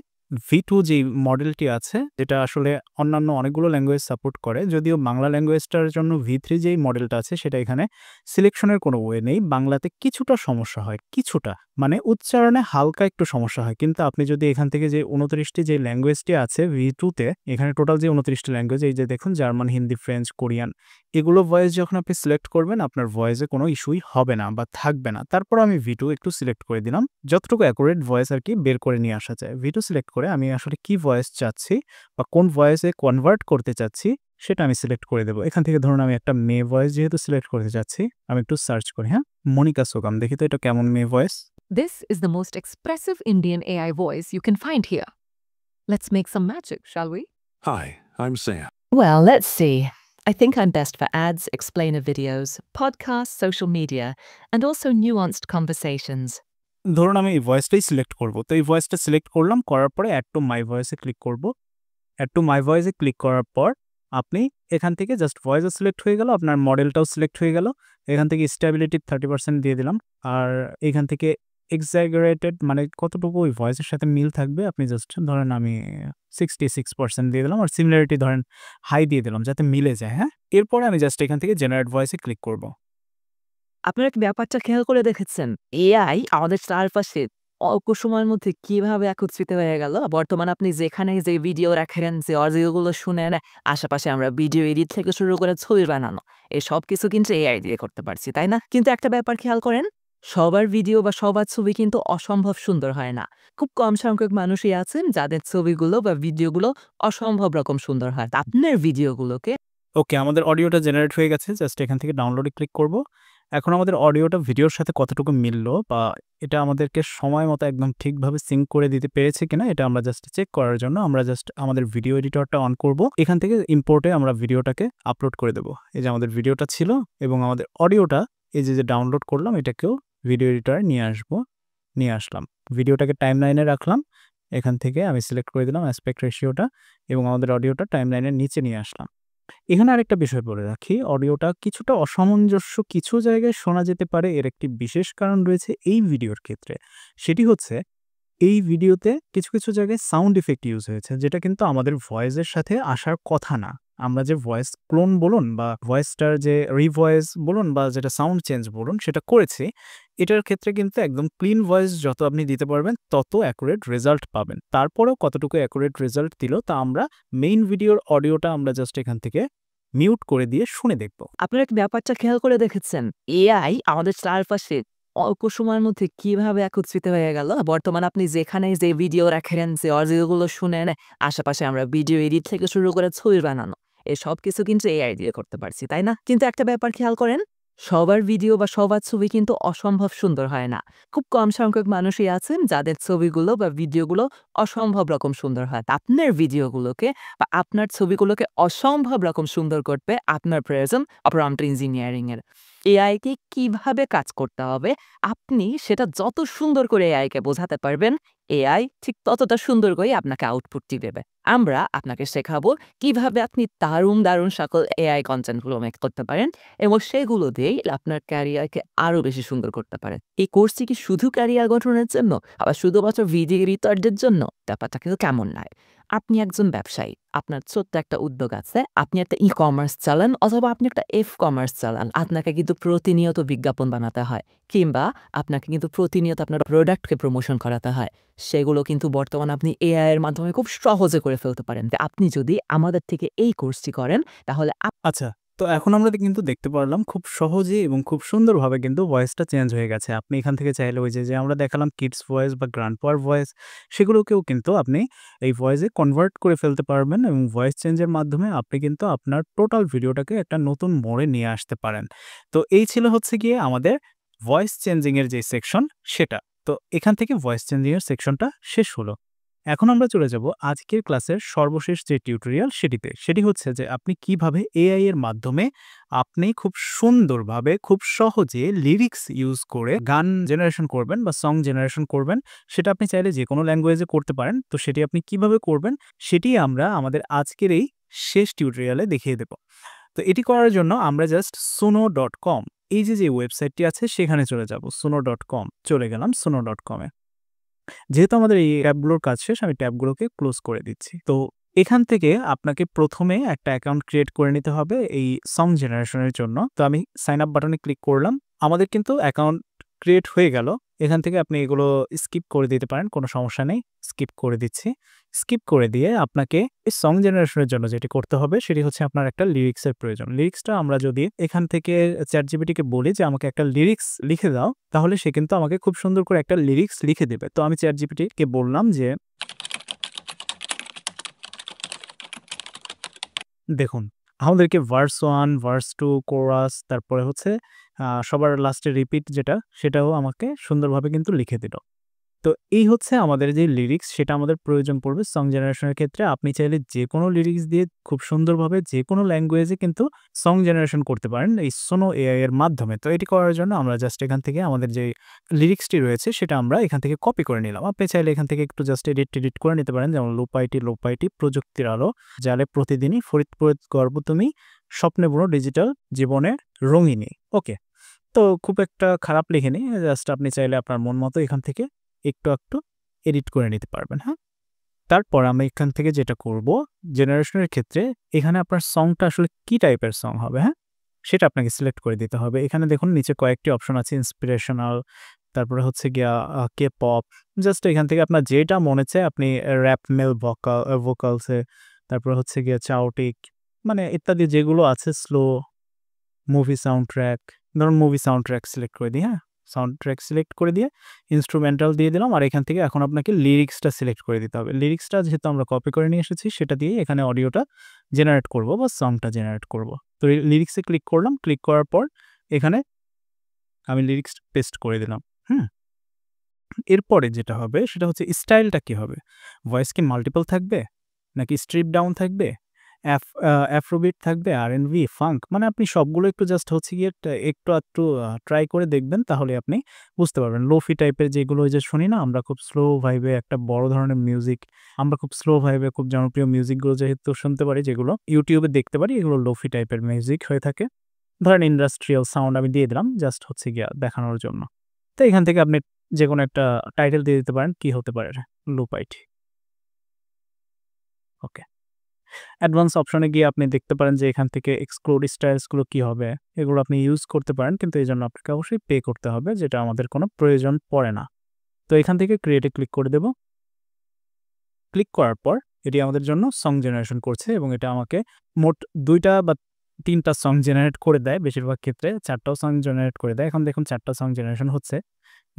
V2 যে মডেলটি আছে, যেটা আসলে অন্যান্য অনেকগুলো ল্যাঙ্গুয়েজ সাপোর্ট করে, যদিও বাংলা ল্যাঙ্গুয়েজটার জন্য V3 যেই মডেলটা আছে সেটা এখানে সিলেকশনের কোনো ওয়ে নেই। বাংলাতে কিছুটা সমস্যা হয়, কিছুটা মানে উচ্চারণে হালকা একটু সমস্যা হয়। কিন্তু আপনি যদি এখান থেকে যে 29টি যে ল্যাঙ্গুয়েজটি আছে V2 তে, এখানে টোটাল যে 29টি ল্যাঙ্গুয়েজ, এই যে দেখুন জার্মান, হিন্দি, ফ্রেঞ্চ, কোরিয়ান, এগুলো ভয়েস যখন আপনি সিলেক্ট করবেন আপনার ভয়েসে কোনো ইস্যুই হবে না বা থাকবে না। তারপর আমি V2 একটু সিলেক্ট করে দিলাম, যতটুকু অ্যাকুরেট ভয়েস আর কি বের করে নিয়ে আসা যায়। V2 সিলেক্ট করে আমি আসলে কি ভয়েস চাচ্ছি বা কোন ভয়েসে কনভার্ট করতে চাচ্ছি সেটা আমি সিলেক্ট করে দেবো। এখান থেকে ধরুন আমি একটা মেয়ে ভয়েস যেহেতু সিলেক্ট করতে চাচ্ছি, আমি একটু সার্চ করি। হ্যাঁ, মনিকা সোগাম, দেখি তো এটা কেমন মেয়ে voice. This is the most expressive Indian AI voice you can find here. Let's make some magic, shall we? Hi, I'm Sam. Well, let's see. I think I'm best for ads, explainer videos, podcasts, social media, and also nuanced conversations. ধরুন আমি এই ভয়েসটাই select করব। তো এই ভয়েসটা select করলাম, করার পরে অ্যাড টু মাই ভয়েসে ক্লিক করব। অ্যাড টু মাই ভয়েসে ক্লিক করার পর আপনি এখান থেকে জাস্ট ভয়েসও সিলেক্ট হয়ে গেল, আপনার মডেলটাও সিলেক্ট হয়ে গেল। এখান থেকে স্টেবিলিটি 30% দিয়ে দিলাম। আর এখান থেকে এক্সাজারেটেড মানে কতটুকু ওই ভয়েসের সাথে মিল থাকবে আপনি জাস্ট ধরেন আমি 66% দিয়ে দিলাম। আর সিমিলারিটি ধরেন হাই দিয়ে দিলাম যাতে মিলে যায়। হ্যাঁ, এরপরে আমি জাস্ট এখান থেকে জেনারেট ভয়েসে ক্লিক করব। আপনারা কি ব্যাপারটা খেয়াল করে দেখেছেন? এআই আমাদের চারপাশে অল্প সময়ের মধ্যে কিভাবে একত্রিত হয়ে গেল। বর্তমানে আপনি যেখানে যে ভিডিও রাখেন, যে অডিওগুলো শুনেন, আশেপাশে আমরা ভিডিও এডিট থেকে শুরু করে ছবি বানানো, এই সব কিছু কিন্তু এআই দিয়ে করতে পারছি, তাই না? কিন্তু একটা ব্যাপার খেয়াল করেন, সবার ভিডিও বা সবার ছবি কিন্তু অসম্ভব সুন্দর হয় না। খুব কম সংখ্যক মানুষই আছেন যাদের ছবিগুলো বা ভিডিওগুলো অসম্ভব রকম সুন্দর হয়। তা আপনার ভিডিওগুলোকে ওকে, আমাদের অডিওটা জেনারেট হয়ে গেছে। জাস্ট এখান থেকে ডাউনলোডে ক্লিক করব। এখন আমাদের অডিওটা ভিডিওর সাথে কতটুকু মিললো বা এটা আমাদেরকে সময় মতো একদম ঠিকভাবে সিঙ্ক করে দিতে পেরেছে কিনা এটা আমরা জাস্ট চেক করার জন্য আমরা জাস্ট আমাদের ভিডিও এডিটরটা অন করব। এখান থেকে ইম্পোর্টে আমরা ভিডিওটাকে আপলোড করে দেব। এই যে আমাদের ভিডিওটা ছিল এবং আমাদের অডিওটা এই যে ডাউনলোড করলাম এটাকেও ভিডিও এডিটরে নিয়ে আসলাম। ভিডিওটাকে টাইমলাইনে রাখলাম। এখান থেকে আমি সিলেক্ট করে দিলাম অ্যাসপেক্ট রেশিওটা এবং আমাদের অডিওটা টাইমলাইনের নিচে নিয়ে আসলাম। এখানে আরেকটা বিষয় বলে রাখি, অডিওটা কিছুটা অসামঞ্জস্য কিছু জায়গায় শোনা যেতে পারে। এর একটি বিশেষ কারণ রয়েছে এই ভিডিওর ক্ষেত্রে, সেটি হচ্ছে এই ভিডিওতে কিছু জায়গায় সাউন্ড ইফেক্ট ইউজ হয়েছে, যেটা কিন্তু আমাদের ভয়েসের সাথে আসার কথা না। আমরা যে ভয়েস ক্লোন বলুন বা ভয়েসটার যে রিভয়েস বলুন বা যেটা সাউন্ড চেঞ্জ বলুন সেটা করেছি, এটার ক্ষেত্রে কিন্তু একদম ক্লিন ভয়েস যত আপনি দিতে পারবেন তত অ্যাকুরেট রেজাল্ট পাবেন। তারপরেও কতটুকু অ্যাকুরেট রেজাল্ট দিল তা আমরা মেইন ভিডিওর অডিওটা আমরা জাস্ট এখান থেকে মিউট করে দিয়ে শুনে দেখব। আপনারা কি ব্যাপারটা খেয়াল করে দেখেছেন? এআই আমাদের চারপাশে অল্প সময়ের মধ্যে কিভাবে একত্রিত হয়ে গেল? বর্তমানে আপনি যেখানে যে ভিডিও রাখেন, যে অডিওগুলো শুনেন, আশেপাশে আমরা ভিডিও এডিট থেকে শুরু করে ছবি বানানো, এই সবকিছু কিন্তু এআই দিয়ে করতে পারছি, তাই না? কিন্তু একটা ব্যাপার খেয়াল করেন, সবার ভিডিও বা সবার ছবি কিন্তু অসম্ভব সুন্দর হয় না। খুব কম সংখ্যক মানুষই আছেন যাদের ছবিগুলো বা ভিডিওগুলো অসম্ভব রকম সুন্দর হয়। আপনার ভিডিওগুলোকে বা আপনার ছবিগুলোকে অসম্ভব রকম সুন্দর করতে আপনার প্রয়োজন প্রম্পট ইঞ্জিনিয়ারিং এর। এআইকে কিভাবে কাজ করতে হবে, আপনি সেটা যত সুন্দর করে এআইকে বোঝাতে পারবেন, এআই ঠিক ততটা সুন্দর করে আপনাকে আউটপুটটি দেবে। আমরা আপনাকে শেখাবো কিভাবে আপনি দারুণ সকল এআই কন্টেন্টগুলো মেক করতে পারেন এবং সেগুলো দিয়েই আপনার ক্যারিয়ারকে আরো বেশি সুন্দর করতে পারেন। এই কোর্সটি কি শুধু ক্যারিয়ার গঠনের জন্য আবার শুধুমাত্র ভিডিও এডিটরদের জন্য? ব্যাপারটা কিন্তু কেমন নয়। আপনি একজন ব্যবসায়ী, আপনার ছোট্ট একটা উদ্যোগ আছে, আপনি একটা ই-কমার্স চালান অথবা আপনি একটা এফ-কমার্স চালান, আপনাকে কিন্তু প্রতিনিয়ত বিজ্ঞাপন বানাতে হয় কিংবা আপনাকে কিন্তু প্রতিনিয়ত আপনার প্রোডাক্টকে প্রমোশন করাতে হয়। সেগুলো কিন্তু বর্তমানে আপনি এআই এর মাধ্যমে খুব সহজে করে ফেলতে পারেন। আপনি যদি আমাদের থেকে এই কোর্সটি করেন তাহলে আচ্ছা, তো এখন আমরা কিন্তু দেখতে পারলাম খুব সহজে এবং খুব সুন্দরভাবে কিন্তু ভয়েসটা চেঞ্জ হয়ে গেছে। আপনি এখান থেকে চাইলে ওই যে আমরা দেখালাম কিডস ভয়েস বা গ্র্যান্ডপার ভয়েস, সেগুলোকেও কিন্তু আপনি এই ভয়েসে কনভার্ট করে ফেলতে পারবেন এবং ভয়েস চেঞ্জের মাধ্যমে আপনি কিন্তু আপনার টোটাল ভিডিওটাকে একটা নতুন মোড়ে নিয়ে আসতে পারেন। তো এই ছিল হচ্ছে গিয়ে আমাদের ভয়েস চেঞ্জিংয়ের যে সেকশন সেটা। তো এখান থেকে ভয়েস চেঞ্জিংয়ের সেকশনটা শেষ হলো। এখন আমরা চলে যাব আজকের ক্লাসের সর্বশেষ যে টিউটোরিয়াল সেটিতে। সেটি হচ্ছে যে আপনি কিভাবে এআই এর মাধ্যমে আপনি খুব সুন্দরভাবে খুব সহজে লিরিক্স ইউজ করে গান জেনারেশন করবেন বা সং জেনারেশন করবেন। সেটা আপনি চাইলে যে কোনো ল্যাঙ্গুয়েজে করতে পারেন। তো সেটি আপনি কিভাবে করবেন সেটি আমরা আমাদের আজকের এই শেষ টিউটোরিয়ালে দেখিয়ে দেব। তো এটি করার জন্য আমরা জাস্ট suno.com এই যে ওয়েবসাইটটি আছে সেখানে চলে যাব। suno.com চলে গেলাম suno.com এ। যেহেতু আমাদের এই ট্যাবগুলোর কাজ শেষ, আমি ট্যাবগুলোকে ক্লোজ করে দিচ্ছি। তো এখান থেকে আপনাকে প্রথমে একটা অ্যাকাউন্ট ক্রিয়েট করে নিতে হবে এই সং জেনারেশনের জন্য। তো আমি সাইন আপ বাটনে ক্লিক করলাম। আমাদের কিন্তু অ্যাকাউন্ট ক্রিয়েট হয়ে গেল। এখান থেকে আপনি এগুলো স্কিপ করে দিতে পারেন, কোনো সমস্যা নেই। স্কিপ করে দিচ্ছি। স্কিপ করে দিয়ে আপনাকে এই সং জেনারেশনের জন্য যেটি করতে হবে সেটি হচ্ছে আপনার একটা লিরিক্সের প্রয়োজন। লিরিক্সটা আমরা যদি এখান থেকে চ্যাটজিপিটিকে বলি যে আমাকে একটা লিরিক্স লিখে দাও, তাহলে সে কিন্তু আমাকে খুব সুন্দর করে একটা লিরিক্স লিখে দেবে। তো আমি চ্যাটজিপিটিকে বললাম যে দেখুন আমাদেরকে ভার্স 1, ভার্স 2, কোরাস, তারপরে হচ্ছে সবার লাস্টে রিপিট যেটা, সেটাও আমাকে সুন্দরভাবে কিন্তু লিখে দিল। তো এই হচ্ছে আমাদের যে লিরিক্স, সেটা আমাদের প্রয়োজন পড়বে সং জেনারেশনের ক্ষেত্রে। আপনি চাইলে যে কোনো লিরিক্স দিয়ে খুব সুন্দরভাবে যে কোনো ল্যাঙ্গুয়েজে কিন্তু সং জেনারেশন করতে পারেন এই সোনো এআই এর মাধ্যমে। তো এটি করার জন্য আমরা জাস্ট এখান থেকে আমাদের যে লিরিক্সটি রয়েছে সেটা আমরা এখান থেকে কপি করে নিলাম। আপনি চাইলে এখান থেকে একটু জাস্ট এডিট করে নিতে পারেন, যেমন লোপাইটি প্রযুক্তির আলো জালে প্রতিদিনই ফরিদপুরের গর্ব তুমি, স্বপ্নে বুনো ডিজিটাল জীবনের রঙিনী। ওকে, তো খুব একটা খারাপ লিখিনি, জাস্ট আপনি চাইলে আপনার মন মতো এখান থেকে একটু এডিট করে নিতে পারবেন। হ্যাঁ, তারপর আমি এখান থেকে যেটা করব জেনারেশনের ক্ষেত্রে, এখানে আপনার সংটা আসলে কি টাইপের সং হবে, হ্যাঁ সেটা আপনাকে সিলেক্ট করে দিতে হবে। এখানে দেখুন নিচে কয়েকটি অপশন আছে, ইন্সপিরেশনাল, তারপরে হচ্ছে গিয়া কে পপ। জাস্ট এখান থেকে আপনার যেটা মনে চায় আপনি র্যাপ মেল ভোকালসে, তারপরে হচ্ছে গিয়া চাউটিক, মানে ইত্যাদি যেগুলো আছে, স্লো মুভি সাউন্ড ট্র্যাক, ধরুন মুভি সাউন্ড ট্র্যাক সিলেক্ট করে দিই। হ্যাঁ, সাউন্ড ট্র্যাক সিলেক্ট করে দিয়ে ইনস্ট্রুমেন্টাল দিয়ে দিলাম। আর এখান থেকে এখন আপনাকে লিরিক্সটা সিলেক্ট করে দিতে হবে। লিরিক্সটা যেহেতু আমরা কপি করে নিয়ে এসেছি সেটা দিয়ে এখানে অডিওটা জেনারেট করব বা সংটা জেনারেট করব। তো লিরিক্সে ক্লিক করলাম। ক্লিক করার পর এখানে আমি লিরিক্স পেস্ট করে দিলাম। এরপরে যেটা হবে সেটা হচ্ছে স্টাইলটা কি হবে, ভয়েস কি মাল্টিপল থাকবে নাকি স্ট্রিপ ডাউন থাকবে, অ্যাফ্রোবিট থাকবে, আর&বি, ফাঙ্ক, মানে আপনি সবগুলো একটু জাস্ট হচ্ছে গিয়ে একটু ট্রাই করে দেখবেন, তাহলে আপনি বুঝতে পারবেন। লোফি টাইপের যেগুলো যে শুনি না আমরা খুব স্লো ভাইবে, একটা বড় ধরনের মিউজিক আমরা খুব স্লো ভাইবে খুব জনপ্রিয় মিউজিকগুলো যেহেতু শুনতে পারি, যেগুলো ইউটিউবে দেখতে পারি, এগুলো লোফি টাইপের মিউজিক হয়ে থাকে। ধরেন ইন্ডাস্ট্রিয়াল সাউন্ড আমি দিয়ে দিলাম জাস্ট হচ্ছে গিয়া দেখানোর জন্য। তো এখান থেকে আপনি যে কোনো একটা টাইটেল দিয়ে দিতে পারেন, কি হতে পারে? Loop IT. ওকে, অ্যাডভান্স অপশনে গিয়ে আপনি দেখতে পারেন যে এখান থেকে এক্সক্লুড স্টাইলসগুলো কি হবে, এগুলো আপনি ইউজ করতে পারেন, কিন্তু এই জন্য আপনাকে অবশ্যই পে করতে হবে, যেটা আমাদের কোনো প্রয়োজন পড়ে না। তো এখান থেকে ক্রিয়েটে ক্লিক করে দেব। ক্লিক করার পর এটি আমাদের জন্য সং জেনারেশন করছে এবং এটা আমাকে মোট 2টা বা 3টা সং জেনারেট করে দেয়, বেশিরভাগ ক্ষেত্রে 4টাও সং জেনারেট করে দেয়। এখন দেখুন 4টা সং জেনারেশন হচ্ছে,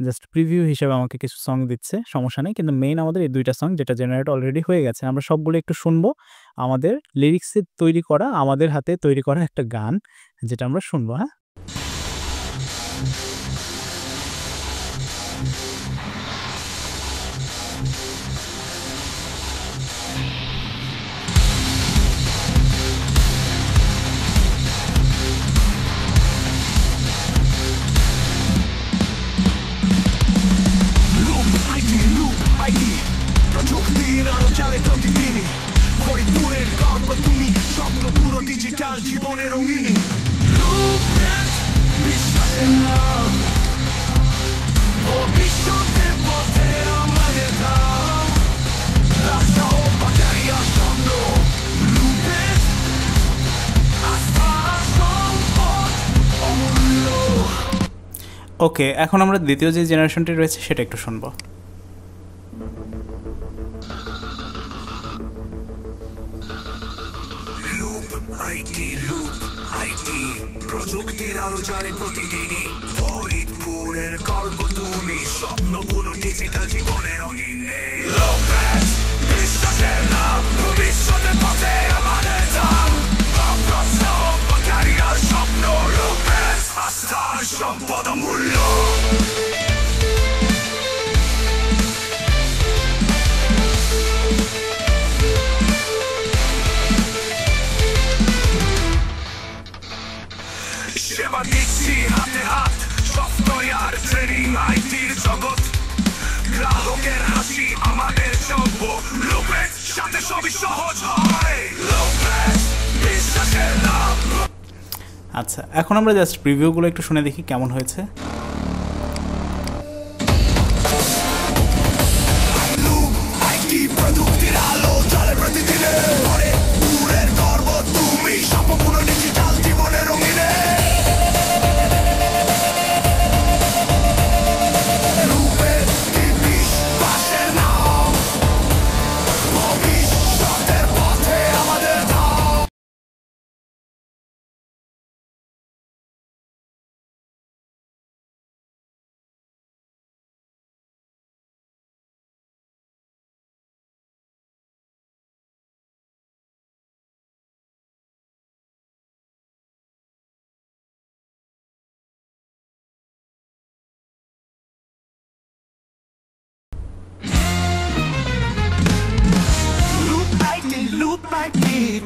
জাস্ট প্রিভিউ হিসেবে আমাকে কিছু সং দিচ্ছে, সমস্যা নেই। কিন্তু মেইন আমাদের এই 2টা সং যেটা জেনারেট অলরেডি হয়ে গেছে, আমরা সবগুলো একটু শুনবো। আমাদের লিরিক্সে তৈরি করা, আমাদের হাতে তৈরি করা একটা গান, যেটা আমরা শুনবো। হ্যাঁ, প্রযুক্তির আলো জ্বালে প্রতিদিনই, ফরিদপুরের গর্ব তুমি, স্বপ্ন পুরো ডিজিটাল জীবনের রঙিনী। বিশ্বাসের নাম, ভবিষ্যতের পথে আমাদের ধাম, রাস্তা ও পাটারিয়া স্বপ্ন, রূপের আস্থা সম্পদ অমূল্য। ওকে, এখন আমরা দ্বিতীয় যে জেনারেশনটি রয়েছে সেটা একটু শুনবো। প্রযুক্তির আলো জ্বালে প্রতিদিনই, ফরিদপুরের গর্ব তুমি, স্বপ্নগুলো ডিজিটাল জীবনের রঙিনে। বিশ্বাসের নাম, ভবিষ্যতের পথে আমাদের ধাম, পাটারিয়ার স্বপ্ন, রূপের আস্থার সম্পদ অমূল্য। সেবা দিচ্ছি হাতে হাত, সফটওয়্যার ট্রেনিং, আইটির জগৎ, গ্রাহকের হাসি আমাদের সভ্য, লুপের সাথে সবই সহজ হয়, লুপের বিশ্বাসের নাম। আচ্ছা, এখন আমরা জাস্ট প্রিভিউগুলো একটু শুনে দেখি কেমন হয়েছে। প্রযুক্তির আলো জ্বালে প্রতিদিনে, ফরিদপুরের গর্ব তুমি, সম্পূর্ণ ডিজিটাল জীবনের রঙিনে। রূপের বিশ্বাসের নাম, ভবিষ্যতের পথে আমাদের ধাম।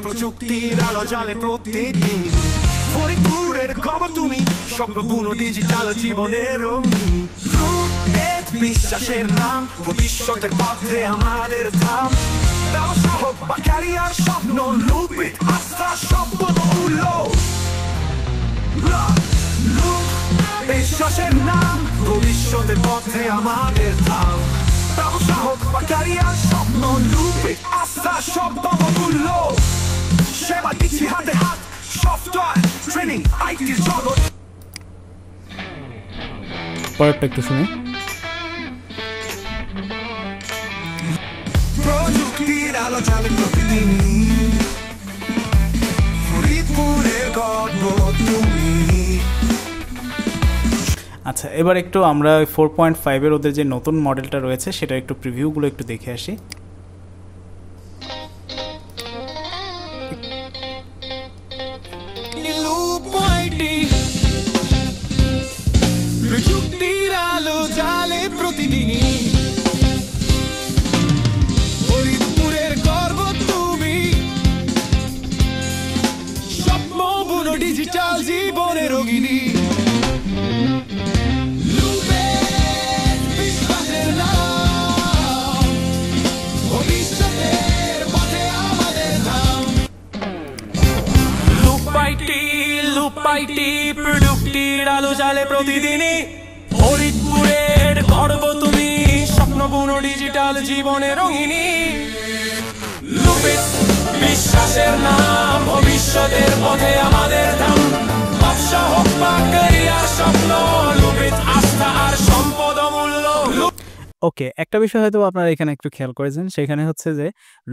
প্রযুক্তির আলো জ্বালে প্রতিদিন, ফরিদপুরের খবর তুমি, স্বপ্নপূর্ণ ডিজিটাল জীবনের রঙিন। রূপের বিশ্বাসের নাম, ভবিষ্যতের পথে আমাদের ধাম, ব্যবসা হোক বা ক্যারিয়ার স্বপ্ন, লুপের আস্থা সম্পদ অমূল্য। বিশ্বাসের নাম, ভবিষ্যতের পথে আমাদের ধাম, ব্যবসা হোক বা ক্যারিয়ার স্বপ্ন, লুপের আস্থা সম্পদ অমূল্য। সেবা দিচ্ছি হাতে হাত, সফটওয়্যার ট্রেনিং, আইটির জগৎ। পরেরটা একটু শুনি। প্রযুক্তির আলো জ্বালে প্রতিদিন, ফরিদপুরের গর্ব তুমি। আচ্ছা, এবার একটু আমরা 4.5-এর ওদের যে নতুন মডেলটা রয়েছে সেটা একটু প্রিভিউগুলো একটু দেখে আসি। প্রযুক্তির আলো জ্বালে প্রতিদিনই, ফরিদপুরের গর্ব তুমি, স্বপ্নপূর্ণ ডিজিটাল জীবনের রঙিনী। প্রযুক্তির আলো জ্বালে প্রতিদিনই, ফরিদপুরের গর্ব তুমি স্বপ্নপূর্ণ ডিজিটাল জীবনের রঙিনী লুপিট বিশ্বাসের নাম ভবিষ্যতের পথে আমাদের ধাম ব্যবসা হোক বা ক্যারিয়ার স্বপ্ন লুপিট আস্থা আর সম্পদ অমূল্য ওকে, একটা বিষয় হয়তো আপনারা এখানে একটু খেয়াল করেছেন, সেখানে হচ্ছে যে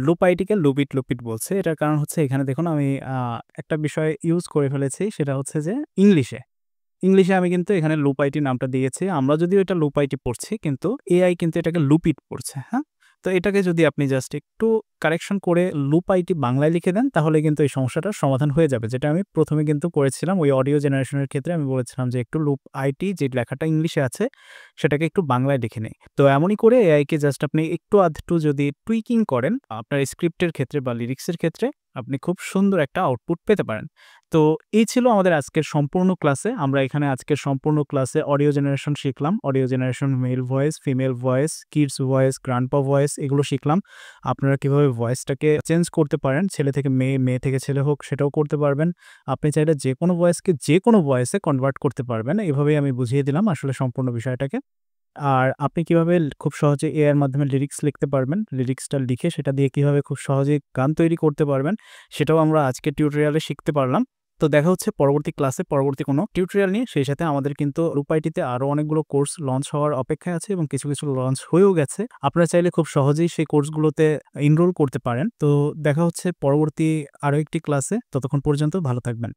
লুপ আইটিকে লুপিট লুপিট বলছে। এটার কারণ হচ্ছে এখানে দেখুন আমি একটা বিষয় ইউজ করে ফেলেছি, সেটা হচ্ছে যে ইংলিশে আমি কিন্তু এখানে লুপ আইটি নামটা দিয়েছি। আমরা যদিও এটা লুপ আইটি পড়ছি, কিন্তু এআই কিন্তু এটাকে লুপিট পড়ছে। হ্যাঁ, তো এটাকে যদি আপনি জাস্ট একটু কারেকশন করে লুপ আইটি বাংলায় লিখে দেন, তাহলে কিন্তু এই সমস্যাটার সমাধান হয়ে যাবে। যেটা আমি প্রথমে কিন্তু করেছিলাম ওই অডিও জেনারেশনের ক্ষেত্রে, আমি বলেছিলাম যে একটু লুপ আইটি যে লেখাটা ইংলিশে আছে সেটাকে একটু বাংলায় লিখে নেই। তো এমনই করে এআইকে জাস্ট আপনি একটু আধটু যদি টুইকিং করেন আপনার স্ক্রিপ্টের ক্ষেত্রে বা লিরিক্সের ক্ষেত্রে, আপনি খুব সুন্দর একটা আউটপুট পেতে পারেন। তো এই ছিল আমাদের আজকের সম্পূর্ণ ক্লাসে। আমরা এখানে আজকের সম্পূর্ণ ক্লাসে অডিও জেনারেশন শিখলাম। Audio generation male voice, female voice, kids voice, grandpa voice, এগুলো শিখলাম। আপনারা কিভাবে ভয়েসটাকে চেঞ্জ করতে পারেন, ছেলে থেকে মেয়ে, মেয়ে থেকে ছেলে হোক সেটাও করতে পারবেন। আপনি চাইলে যে কোনো ভয়েসকে যে কোনো ভয়েসে কনভার্ট করতে পারবেন। এভাবেই আমি বুঝিয়ে দিলাম আসলে সম্পূর্ণ বিষয়টাকে। আর আপনি কিভাবে খুব সহজে এআই এর মাধ্যমে লিরিক্স লিখতে পারবেন, লিরিক্সটা লিখে সেটা দিয়ে কিভাবে খুব সহজে গান তৈরি করতে পারবেন, সেটাও আমরা আজকের টিউটোরিয়ালে শিখতে পারলাম। তো দেখা হচ্ছে পরবর্তী ক্লাসে পরবর্তী কোনো টিউটোরিয়াল নিয়ে। সেই সাথে আমাদের কিন্তু লুপ আইটিতে আরও অনেকগুলো কোর্স লঞ্চ হওয়ার অপেক্ষায় আছে এবং কিছু কিছু লঞ্চ হয়েও গেছে। আপনারা চাইলে খুব সহজেই সেই কোর্সগুলোতে এনরোল করতে পারেন। তো দেখা হচ্ছে পরবর্তী আরও একটি ক্লাসে। ততক্ষণ পর্যন্ত ভালো থাকবেন।